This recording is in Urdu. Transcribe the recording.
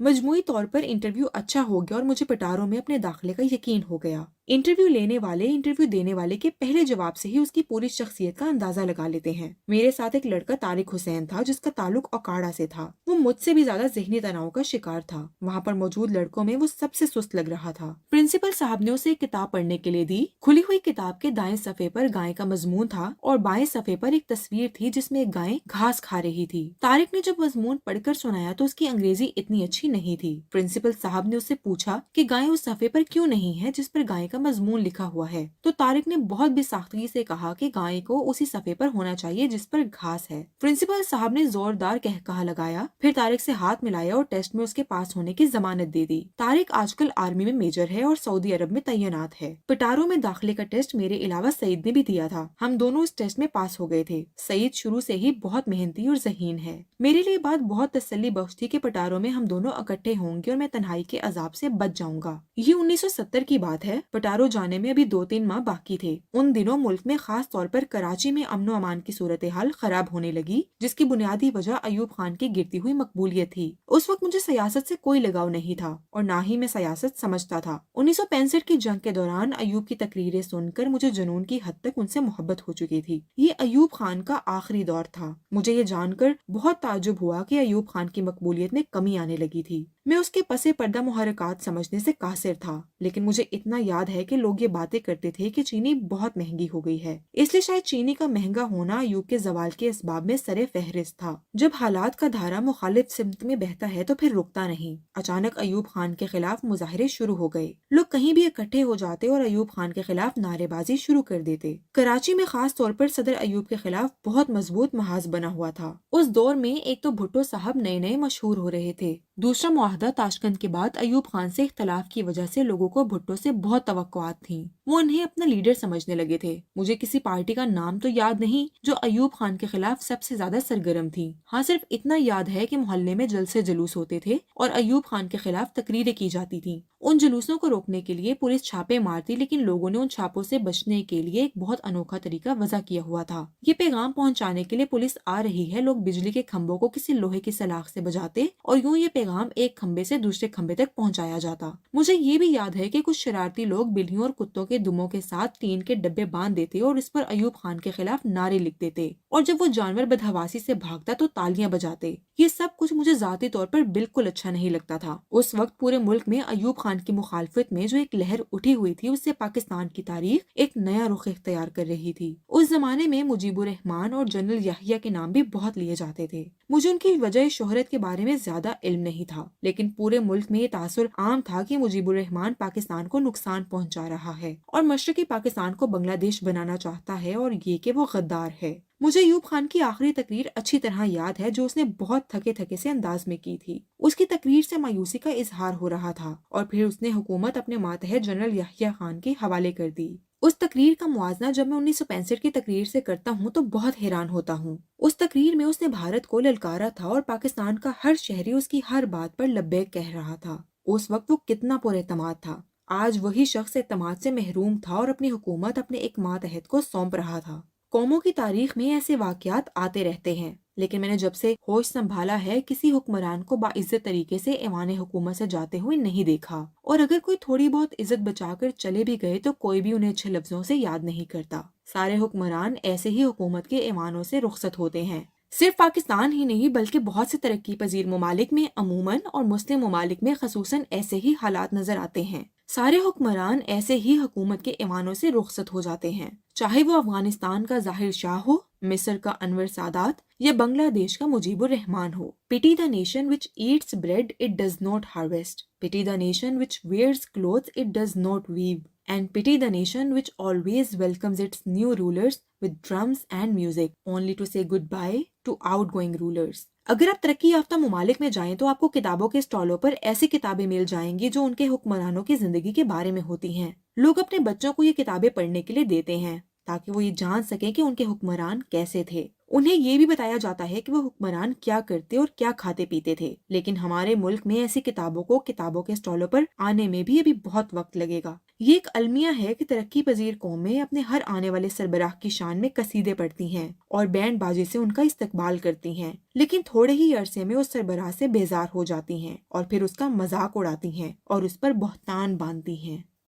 مجموعی طور پر انٹرویو اچھا ہو گیا اور مجھے پٹارو میں اپنے داخلے کا یقین ہو گیا۔ انٹرویو لینے والے انٹرویو دینے والے کے پہلے جواب سے ہی اس کی پوری شخصیت کا اندازہ لگا لیتے ہیں۔ میرے ساتھ ایک لڑکا طارق حسین تھا جس کا تعلق اوکاڑا سے تھا۔ وہ مجھ سے بھی زیادہ ذہنی تناؤ کا شکار تھا۔ وہاں پر موجود لڑکوں میں وہ سب سے سست لگ رہا تھا۔ پرنسپل صاحب نے اسے ایک کتاب پڑھنے کے لیے دی۔ کھلی ہوئی کتاب کے دائیں صفحے پر گائے کا مضمون تھا اور بائیں صفحے پر ایک تصویر تھی جس میں ایک گائے گھاس کھا رہی تھی۔ طارق نے جب مضمون پڑھ کر سنایا تو اس کی انگریزی اتنی اچھی نہیں تھی۔ پرنسپل صاحب نے اس سے پوچھا کہ گائے اس صفحے پر کیوں نہیں ہے جس پر گائے کا مضمون لکھا ہوا ہے، تو طارق نے بہت بے ساختگی سے کہا کہ گائے کو اسی صفحے پر ہونا چاہیے جس پر گھاس ہے۔ پرنسپل صاحب نے زوردار کہا لگایا، پھر طارق سے ہاتھ ملایا اور ٹیسٹ میں اس کے پاس ہونے کی ضمانت دے دی۔ طارق آج کل آرمی میں میجر ہے اور سعودی عرب میں تعینات ہے۔ پٹارو میں داخلے کا ٹیسٹ میرے علاوہ سعید نے بھی دیا تھا۔ ہم دونوں اس ٹیسٹ میں پاس ہو گئے تھے۔ سعید شروع سے ہی بہت محنتی اور ذہین ہے۔ میرے لیے بات بہت تسلی بخش تھی کہ پٹارو میں ہم دونوں اکٹھے ہوں گے اور میں تنہائی کے عذاب سے بچ جاؤں گا۔ یہ 1970 کی بات ہے۔ پٹارو جانے میں ابھی 2-3 ماہ باقی تھے۔ ان دنوں ملک میں خاص طور پر کراچی میں امن و امان کی صورتحال خراب ہونے لگی، جس کی بنیادی وجہ ایوب خان کی گرتی ہوئی مقبولیت تھی۔ اس وقت مجھے سیاست سے کوئی لگاؤ نہیں تھا اور نہ ہی میں سیاست سمجھتا تھا۔ 1965 کی جنگ کے دوران ایوب کی تقریریں سن کر مجھے جنون کی حد تک ان سے محبت ہو چکی تھی۔ یہ ایوب خان کا آخری دور تھا۔ مجھے یہ جان کر بہت تعجب ہوا کہ ایوب خان کی مقبولیت میں کمی آنے لگی تھی۔ میں اس کے پس پردہ محرکات سمجھنے سے قاصر تھا، لیکن مجھے اتنا یاد ہے کہ لوگ یہ باتیں کرتے تھے کہ چینی بہت مہنگی ہو گئی ہے، اس لیے شاید چینی کا مہنگا ہونا ایوب کے زوال کے اسباب میں سر فہرست تھا۔ جب حالات کا دھارا مخالف سمت میں بہتا ہے تو پھر رکتا نہیں۔ اچانک ایوب خان کے خلاف مظاہرے شروع ہو گئے۔ لوگ کہیں بھی اکٹھے ہو جاتے اور ایوب خان کے خلاف نعرے بازی شروع کر دیتے۔ کراچی میں خاص طور پر صدر ایوب کے خلاف بہت مضبوط محاذ بنا ہوا تھا۔ اس دور میں ایک تو بھٹو صاحب نئے نئے مشہور ہو رہے تھے، دوسرا معاہدہ تاشکند کے بعد ایوب خان سے اختلاف کی وجہ سے لوگوں کو بھٹو سے بہت توقعات تھیں۔ وہ انہیں اپنا لیڈر سمجھنے لگے تھے۔ مجھے کسی پارٹی کا نام تو یاد نہیں جو ایوب خان کے خلاف سب سے زیادہ سرگرم تھی۔ ہاں، صرف اتنا یاد ہے کہ محلے میں جلسے جلوس ہوتے تھے اور ایوب خان کے خلاف تقریریں کی جاتی تھیں۔ ان جلوسوں کو روکنے کے لیے پولیس چھاپے مارتی، لیکن لوگوں نے ان چھاپوں سے بچنے کے لیے ایک بہت انوکھا طریقہ وضع کیا ہوا تھا۔ یہ پیغام پہنچانے کے لیے پولیس آ رہی ہے، لوگ بجلی کے کھمبوں کو کسی لوہے کی سلاخ سے بجاتے اور یوں یہ پیغام ایک کھمبے سے دوسرے کھمبے تک پہنچایا جاتا۔ مجھے یہ بھی یاد ہے کہ کچھ شرارتی لوگ بلیوں اور کتوں کے دموں کے ساتھ ٹین کے ڈبے باندھ دیتے اور اس پر ایوب خان کے خلاف نعرے لکھ دیتے، اور جب وہ جانور بدحواسی سے بھاگتا تو تالیاں بجاتے۔ یہ سب کچھ مجھے ذاتی طور پر بالکل اچھا نہیں لگتا تھا۔ اس وقت پورے ملک میں ایوب خان کی مخالفت میں جو ایک لہر اٹھی ہوئی تھی، اس سے پاکستان کی تاریخ ایک نیا رخ اختیار کر رہی تھی۔ اس زمانے میں مجیب الرحمان اور جنرل یحییٰ کے نام بھی بہت لیے جاتے تھے۔ مجھے ان کی وجہ شہرت کے بارے میں زیادہ علم نہیں تھا، لیکن پورے ملک میں یہ تاثر عام تھا کہ مجیب الرحمان پاکستان کو نقصان پہنچا رہا ہے اور مشرقی پاکستان کو بنگلہ دیش بنانا چاہتا ہے، اور یہ کہ وہ غدار ہے۔ مجھے ایوب خان کی آخری تقریر اچھی طرح یاد ہے جو اس نے بہت تھکے تھکے سے انداز میں کی تھی۔ اس کی تقریر سے مایوسی کا اظہار ہو رہا تھا اور پھر اس نے حکومت اپنے ماتحت جنرل یحییٰ خان کے حوالے کر دی۔ اس تقریر کا موازنہ جب میں 1965 کی تقریر سے کرتا ہوں تو بہت حیران ہوتا ہوں۔ اس تقریر میں اس نے بھارت کو للکارا تھا اور پاکستان کا ہر شہری اس کی ہر بات پر لبیک کہہ رہا تھا۔ اس وقت وہ کتنا پر اعتماد تھا۔ آج وہی شخص اعتماد سے محروم تھا اور اپنی حکومت اپنے ایک ماتحت کو سونپ رہا تھا۔ قوموں کی تاریخ میں ایسے واقعات آتے رہتے ہیں، لیکن میں نے جب سے ہوش سنبھالا ہے کسی حکمران کو باعزت طریقے سے ایوان حکومت سے جاتے ہوئے نہیں دیکھا، اور اگر کوئی تھوڑی بہت عزت بچا کر چلے بھی گئے تو کوئی بھی انہیں اچھے لفظوں سے یاد نہیں کرتا۔ سارے حکمران ایسے ہی حکومت کے ایوانوں سے رخصت ہوتے ہیں۔ صرف پاکستان ہی نہیں بلکہ بہت سے ترقی پذیر ممالک میں عموماً اور مسلم ممالک میں خصوصاً ایسے ہی حالات نظر آتے ہیں۔ سارے حکمران ایسے ہی حکومت کے ایوانوں سے رخصت ہو جاتے ہیں، چاہے وہ افغانستان کا ظاہر شاہ ہو، مصر کا انور سادات یا بنگلہ دیش کا مجیب الرحمان ہو۔ Pity the nation which eats bread it does not harvest. Pity the nation which wears clothes it does not weave. And pity the nation which always welcomes its new rulers with drums and music, only to say goodbye to outgoing rulers. اگر آپ ترقی یافتہ ممالک میں جائیں تو آپ کو کتابوں کے اسٹالوں پر ایسی کتابیں مل جائیں گی جو ان کے حکمرانوں کی زندگی کے بارے میں ہوتی ہیں۔ لوگ اپنے بچوں کو یہ کتابیں پڑھنے کے لیے دیتے ہیں تاکہ وہ یہ جان سکیں کہ ان کے حکمران کیسے تھے۔ انہیں یہ بھی بتایا جاتا ہے کہ وہ حکمران کیا کرتے اور کیا کھاتے پیتے تھے، لیکن ہمارے ملک میں ایسی کتابوں کو کتابوں کے اسٹالوں پر آنے میں بھی ابھی بہت وقت لگے گا۔ یہ ایک المیہ ہے کہ ترقی پذیر قومیں اپنے ہر آنے والے سربراہ کی شان میں قصیدے پڑھتی ہیں اور بینڈ بازی سے ان کا استقبال کرتی ہیں، لیکن تھوڑے ہی عرصے میں اس سربراہ سے بیزار ہو جاتی ہیں اور پھر اس کا مذاق اڑاتی ہیں اور اس پر بہتان باندھتی ہیں۔